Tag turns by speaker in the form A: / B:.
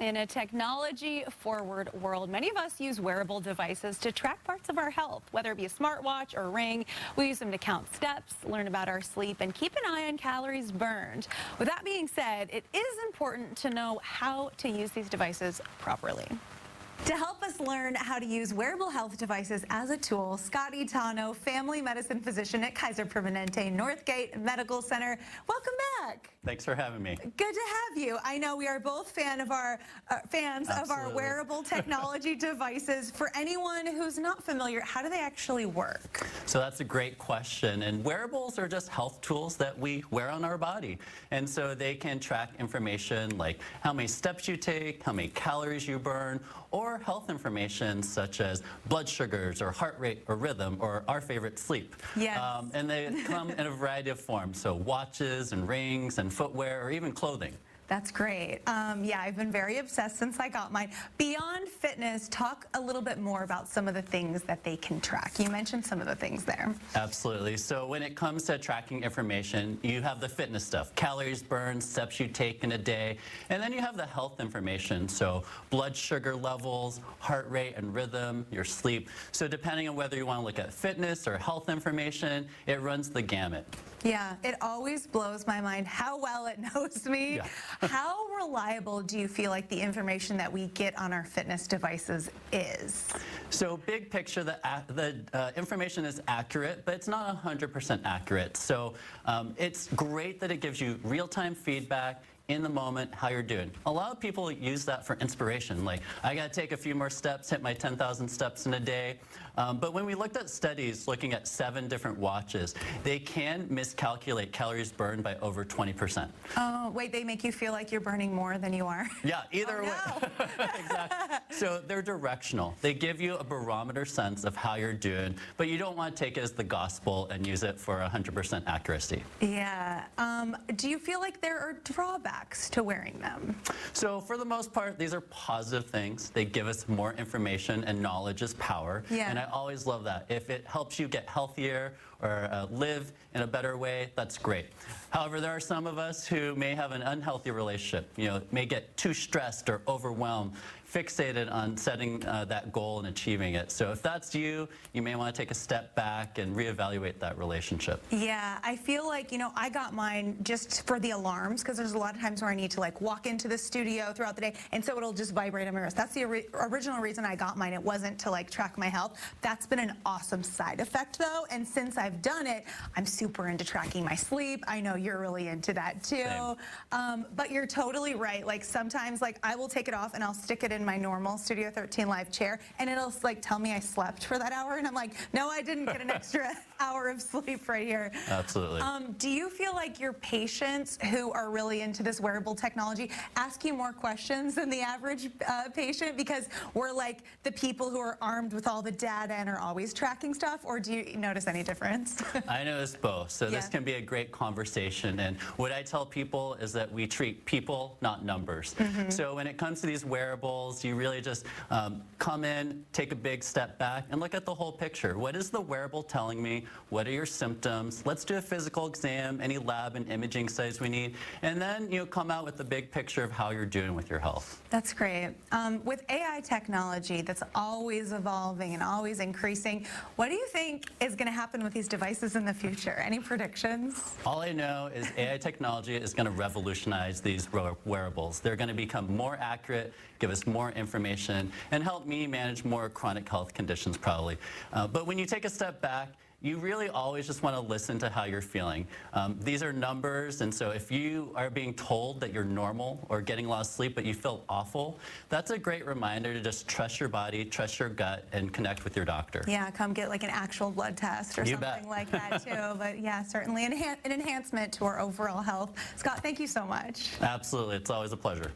A: In a technology-forward world, many of us use wearable devices to track parts of our health, whether it be a smartwatch or ring. We use them to count steps, learn about our sleep, and keep an eye on calories burned. With that being said, it is important to know how to use these devices properly. To help us learn how to use wearable health devices as a tool, Scott Itano, family medicine physician at Kaiser Permanente, Northgate Medical Center. Welcome back.
B: Thanks for having me.
A: Good to have you. I know we are both fans of our wearable technology devices. For anyone who's not familiar, how do they actually work?
B: So that's a great question. And wearables are just health tools that we wear on our body. And so they can track information like how many steps you take, how many calories you burn, or health information such as blood sugars or heart rate or rhythm or our favorite sleep.
A: Yes.
B: And they come in a variety of forms, so watches and rings and footwear or even clothing.
A: That's great. Yeah, I've been very obsessed since I got mine. Beyond fitness, talk a little bit more about some of the things that they can track. You mentioned some of the things there.
B: Absolutely. So when it comes to tracking information, you have the fitness stuff, calories burned, steps you take in a day, and then you have the health information, so blood sugar levels, heart rate and rhythm, your sleep. So depending on whether you want to look at fitness or health information, it runs the gamut.
A: Yeah, it always blows my mind how well it knows me.
B: Yeah.
A: How reliable do you feel like the information that we get on our fitness devices is?
B: So big picture, the information is accurate, but it's not 100% accurate. So it's great that it gives you real-time feedback in the moment, how you're doing. A lot of people use that for inspiration, like, I gotta take a few more steps, hit my 10,000 steps in a day. But when we looked at studies looking at 7 different watches, they can miscalculate calories burned by over 20%.
A: Oh, wait, they make you feel like you're burning more than you are?
B: Yeah, either way.
A: No.
B: Exactly. So they're directional. They give you a barometer sense of how you're doing, but you don't want to take it as the gospel and use it for 100% accuracy.
A: Yeah. Do you feel like there are drawbacks to wearing them?
B: So for the most part, these are positive things. They give us more information, and knowledge is power.
A: Yeah.
B: And I always love that. If it helps you get healthier or live in a better way, that's great. However, there are some of us who may have an unhealthy relationship, may get too stressed or overwhelmed, fixated on setting that goal and achieving it. So if that's you, you may want to take a step back and reevaluate that relationship.
A: Yeah, I feel like, I got mine just for the alarms, because there's a lot of times where I need to walk into the studio throughout the day, and so it'll just vibrate on my wrist. That's the original reason I got mine. It wasn't to track my health. That's been an awesome side effect though, and since I've done it, I'm super into tracking my sleep. I know you're really into that too. But you're totally right. Sometimes I will take it off and I'll stick it in my normal Studio 13 Live chair, and it'll tell me I slept for that hour, and I'm like, no, I didn't get an extra hour of sleep right here.
B: Absolutely.
A: Do you feel like your patients who are really into this wearable technology ask you more questions than the average patient, because we're the people who are armed with all the data and are always tracking stuff, or do you notice any difference?
B: I notice both. So this can be a great conversation, and what I tell people is that we treat people, not numbers. So when it comes to these wearables, you really just come in, take a big step back, and look at the whole picture. What is the wearable telling me? What are your symptoms? Let's do a physical exam, any lab and imaging studies we need, and then come out with the big picture of how you're doing with your health.
A: That's great. With AI technology that's always evolving and always increasing, what do you think is going to happen with these devices in the future? Any predictions?
B: All I know is AI technology is going to revolutionize these wearables. They're going to become more accurate, give us more information, and help me manage more chronic health conditions probably. But when you take a step back, you really always just want to listen to how you're feeling. These are numbers, and so if you are being told that you're normal or getting a lot of sleep but you feel awful, that's a great reminder to just trust your body, trust your gut, and connect with your doctor.
A: Yeah, come get an actual blood test or something like that too. But yeah, certainly an enhancement to our overall health. Scott, thank you so much.
B: Absolutely, it's always a pleasure.